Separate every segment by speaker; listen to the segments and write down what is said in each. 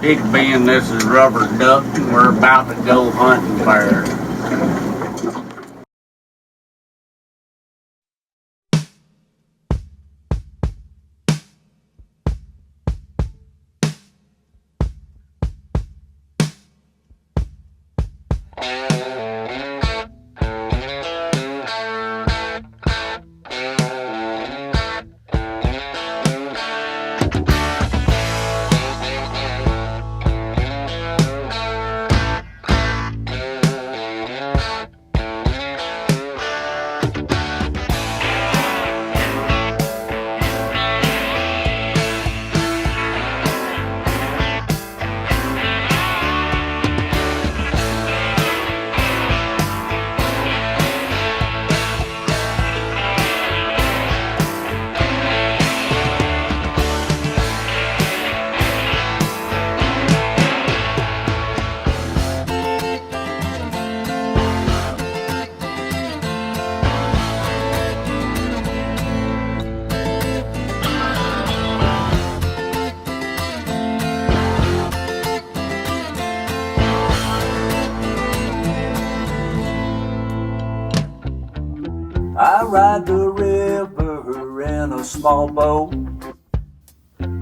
Speaker 1: Big Ben, this is Rubber Duck, and we're about to go hunting bears.
Speaker 2: I ride the river in a small boat.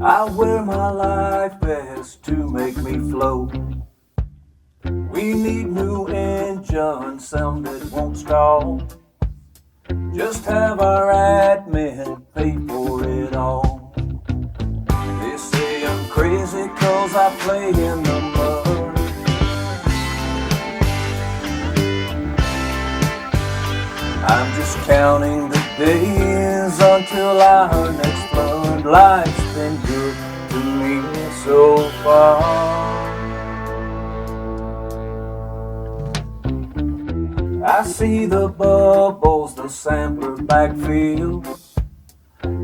Speaker 2: I wear my life vest to make me float. We need new engines, some that won't stall. Just have our admin pay for it all. They say I'm crazy 'cause I play in the mud. I'm just counting the days until our next flood. Life's been good to me so far. I see the bubbles, the sampler backfield.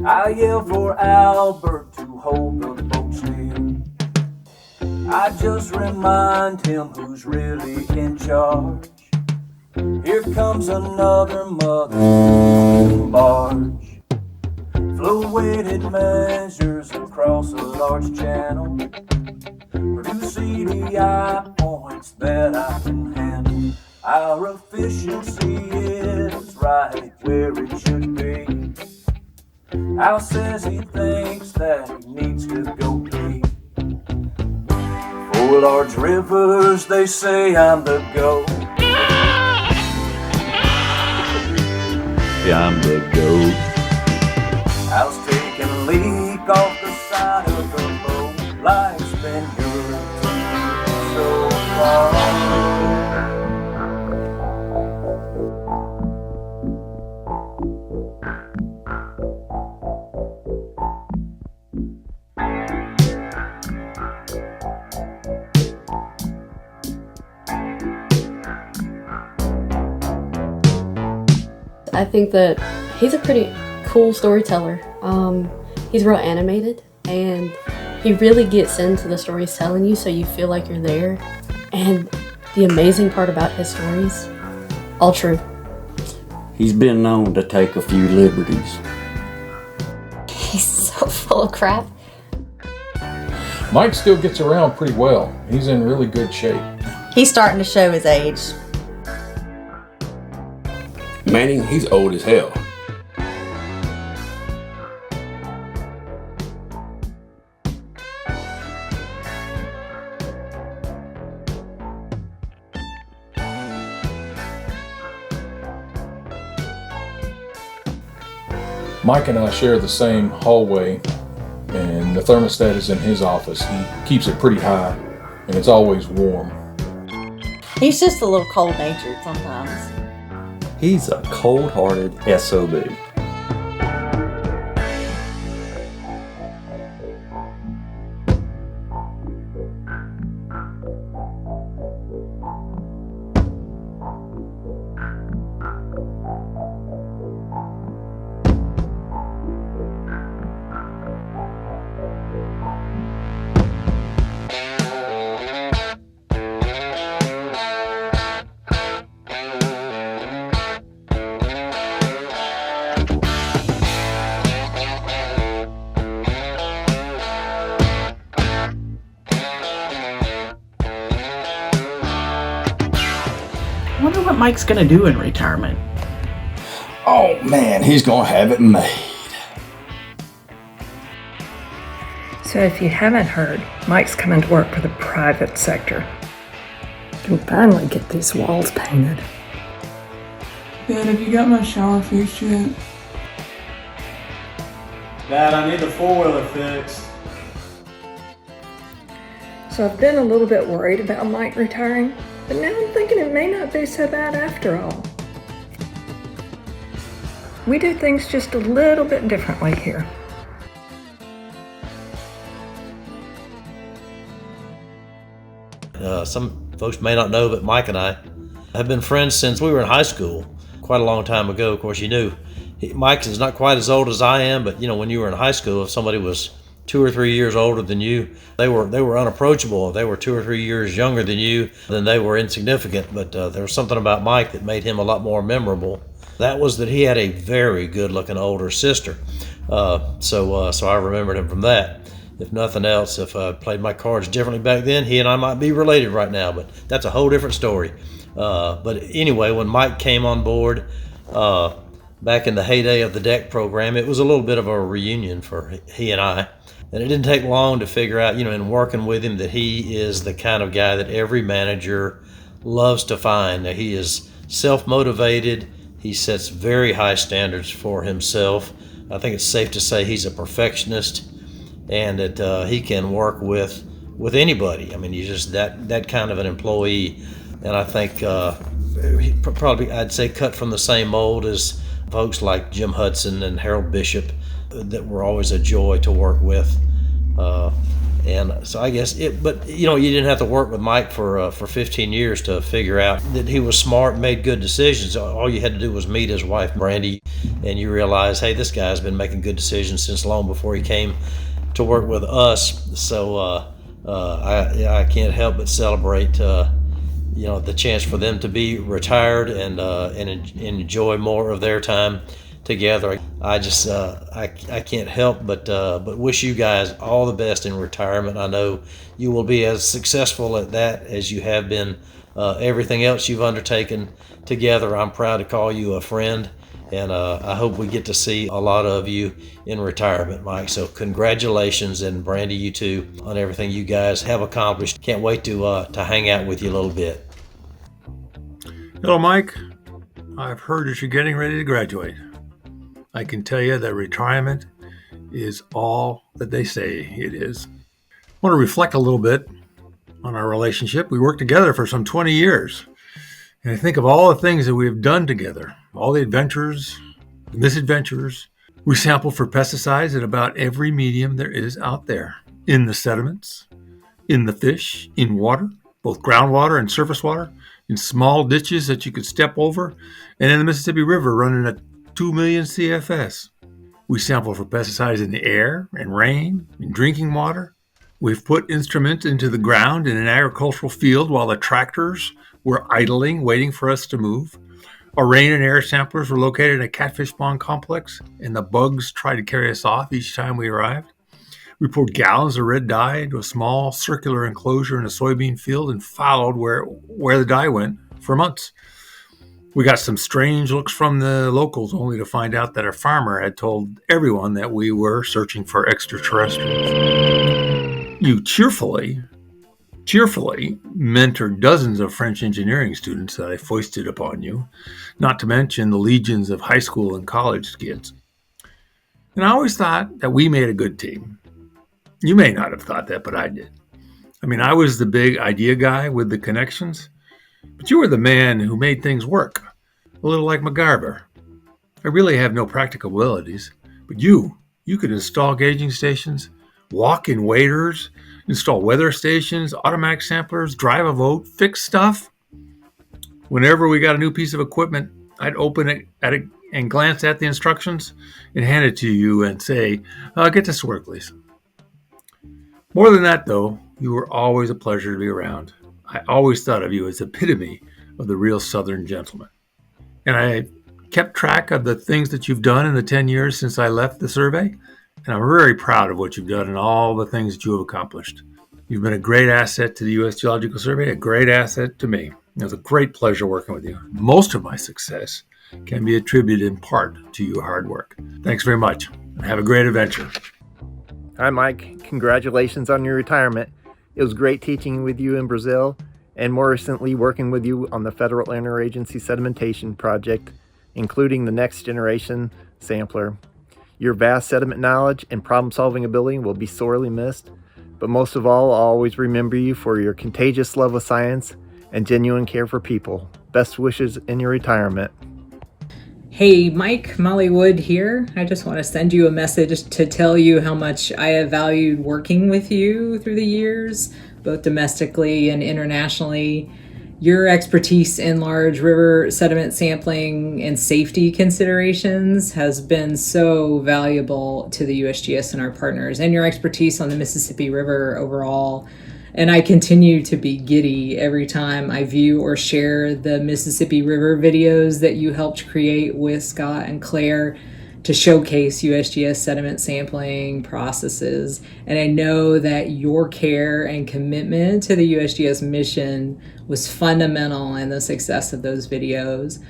Speaker 2: I yell for Albert to hold the boat still. I just remind him who's really in charge. Here comes another mother barge. Flow-weighted measures across a large channel produce CDI points that I can handle. Our efficiency is right where it should be. Al says he thinks that he needs to go pee. For large rivers, they say I'm the GOAT.
Speaker 3: Yeah, I'm the GOAT.
Speaker 2: I was taking a leak off the side of the boat. Life's been good to me so far.
Speaker 4: I think that he's a pretty cool storyteller. He's real animated, and he really gets into the stories he's telling you, so you feel like you're there. And the amazing part about his stories, all true.
Speaker 3: He's been known to take a few liberties.
Speaker 5: He's so full of crap.
Speaker 6: Mike still gets around pretty well. He's in really good shape.
Speaker 5: He's starting to show his age.
Speaker 7: Manning, he's old as hell.
Speaker 6: Mike and I share the same hallway, and the thermostat is in his office. He keeps it pretty high, and it's always warm.
Speaker 5: He's just a little cold-natured sometimes.
Speaker 3: He's a cold-hearted SOB.
Speaker 8: wonder what Mike's gonna do in retirement.
Speaker 9: Oh man, he's gonna have it made.
Speaker 10: So if you haven't heard, Mike's coming to work for the private sector. Can finally get these walls painted.
Speaker 11: Dad, have you got my shower fixed yet?
Speaker 12: Dad, I need the four-wheeler fixed.
Speaker 10: So I've been a little bit worried about Mike retiring, but now I'm thinking it may not be so bad after all. We do things just a little bit differently here.
Speaker 13: Some folks may not know, but Mike and I have been friends since we were in high school, quite a long time ago. Of course, you knew Mike is not quite as old as I am, but when you were in high school, if somebody was 2 or 3 years older than you, they were unapproachable. If they were 2 or 3 years younger than you, then they were insignificant. But there was something about Mike that made him a lot more memorable. That was that he had a very good-looking older sister. So I remembered him from that. If nothing else, if I played my cards differently back then, he and I might be related right now, but that's a whole different story. But anyway, when Mike came on board back in the heyday of the DEC program, it was a little bit of a reunion for he and I. And it didn't take long to figure out, in working with him, that he is the kind of guy that every manager loves to find. Now, he is self-motivated. He sets very high standards for himself. I think it's safe to say he's a perfectionist, and that he can work with anybody. I mean, he's just that kind of an employee. And I think he probably, I'd say, cut from the same mold as folks like Jim Hudson and Harold Bishop that were always a joy to work with. And so I guess but you didn't have to work with Mike for 15 years to figure out that he was smart and made good decisions. All you had to do was meet his wife, Brandy, and you realize, hey, this guy's been making good decisions since long before he came to work with us. So I can't help but celebrate the chance for them to be retired and enjoy more of their time together. I just I can't help but wish you guys all the best in retirement. I know you will be as successful at that as you have been everything else you've undertaken together. I'm proud to call you a friend, and I hope we get to see a lot of you in retirement, Mike. So congratulations, and Brandy, you too, on everything you guys have accomplished. Can't wait to hang out with you a little bit.
Speaker 14: Hello, Mike. I've heard that you're getting ready to graduate. I can tell you that retirement is all that they say it is. I want to reflect a little bit on our relationship. We worked together for some 20 years. And I think of all the things that we have done together, all the adventures, the misadventures. We sample for pesticides in about every medium there is out there. In the sediments, in the fish, in water, both groundwater and surface water, in small ditches that you could step over, and in the Mississippi River running at 2 million CFS. We sample for pesticides in the air and rain, in drinking water. We've put instruments into the ground in an agricultural field while the tractors were idling, waiting for us to move. Our rain and air samplers were located in a catfish pond complex, and the bugs tried to carry us off each time we arrived. We poured gallons of red dye into a small circular enclosure in a soybean field and followed where the dye went for months. We got some strange looks from the locals, only to find out that a farmer had told everyone that we were searching for extraterrestrials. You cheerfully mentored dozens of French engineering students that I foisted upon you, not to mention the legions of high school and college kids. And I always thought that we made a good team. You may not have thought that, but I did. I mean, I was the big idea guy with the connections, but you were the man who made things work, a little like MacGyver. I really have no practical abilities, but you could install gauging stations, walk-in waiters, install weather stations, automatic samplers, drive a vote, fix stuff. Whenever we got a new piece of equipment, I'd open it and glance at the instructions and hand it to you and say, get this to work, please. More than that, though, you were always a pleasure to be around. I always thought of you as the epitome of the real Southern gentleman. And I kept track of the things that you've done in the 10 years since I left the survey, and I'm very proud of what you've done and all the things that you have accomplished. You've been a great asset to the U.S. Geological Survey, a great asset to me. It was a great pleasure working with you. Most of my success can be attributed in part to your hard work. Thanks very much, and have a great adventure.
Speaker 15: Hi, Mike. Congratulations on your retirement. It was great teaching with you in Brazil, and more recently working with you on the Federal Interagency Sedimentation Project, including the Next Generation Sampler. Your vast sediment knowledge and problem-solving ability will be sorely missed, but most of all, I'll always remember you for your contagious love of science and genuine care for people. Best wishes in your retirement.
Speaker 16: Hey Mike, Molly Wood here. I just want to send you a message to tell you how much I have valued working with you through the years, both domestically and internationally. Your expertise in large river sediment sampling and safety considerations has been so valuable to the USGS and our partners, and your expertise on the Mississippi River overall. And I continue to be giddy every time I view or share the Mississippi River videos that you helped create with Scott and Claire to showcase USGS sediment sampling processes. And I know that your care and commitment to the USGS mission was fundamental in the success of those videos.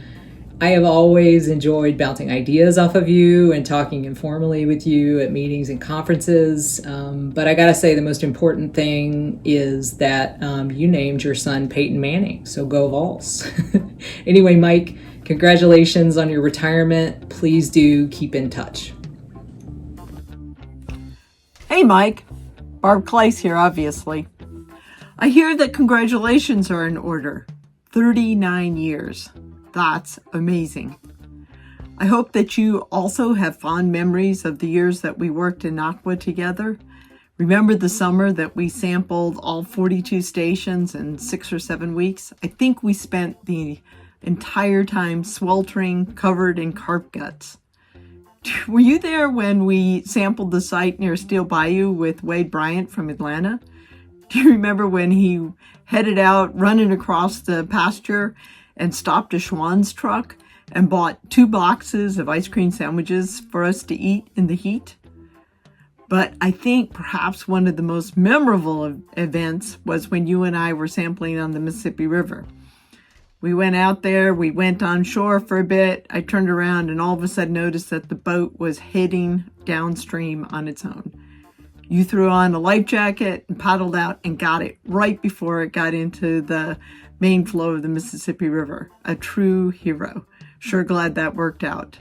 Speaker 16: I have always enjoyed bouncing ideas off of you and talking informally with you at meetings and conferences. But I gotta say, the most important thing is that you named your son Peyton Manning, so go Vols. Anyway, Mike, congratulations on your retirement. Please do keep in touch.
Speaker 17: Hey, Mike. Barb Clace here, obviously. I hear that congratulations are in order. 39 years. That's amazing. I hope that you also have fond memories of the years that we worked in Aqua together. Remember the summer that we sampled all 42 stations in 6 or 7 weeks? I think we spent the entire time sweltering, covered in carp guts. Were you there when we sampled the site near Steel Bayou with Wade Bryant from Atlanta? Do you remember when he headed out running across the pasture and stopped a Schwann's truck and bought 2 boxes of ice cream sandwiches for us to eat in the heat? But I think perhaps one of the most memorable events was when you and I were sampling on the Mississippi River. We went out there, we went on shore for a bit. I turned around and all of a sudden noticed that the boat was heading downstream on its own. You threw on a life jacket and paddled out and got it right before it got into the main flow of the Mississippi River. A true hero. Sure glad that worked out.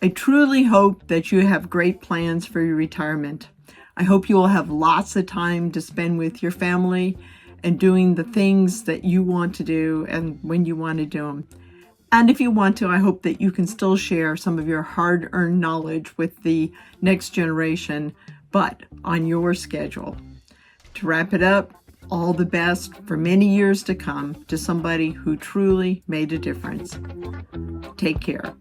Speaker 17: I truly hope that you have great plans for your retirement. I hope you will have lots of time to spend with your family and doing the things that you want to do and when you want to do them. And if you want to, I hope that you can still share some of your hard-earned knowledge with the next generation, but on your schedule. To wrap it up, all the best for many years to come to somebody who truly made a difference. Take care.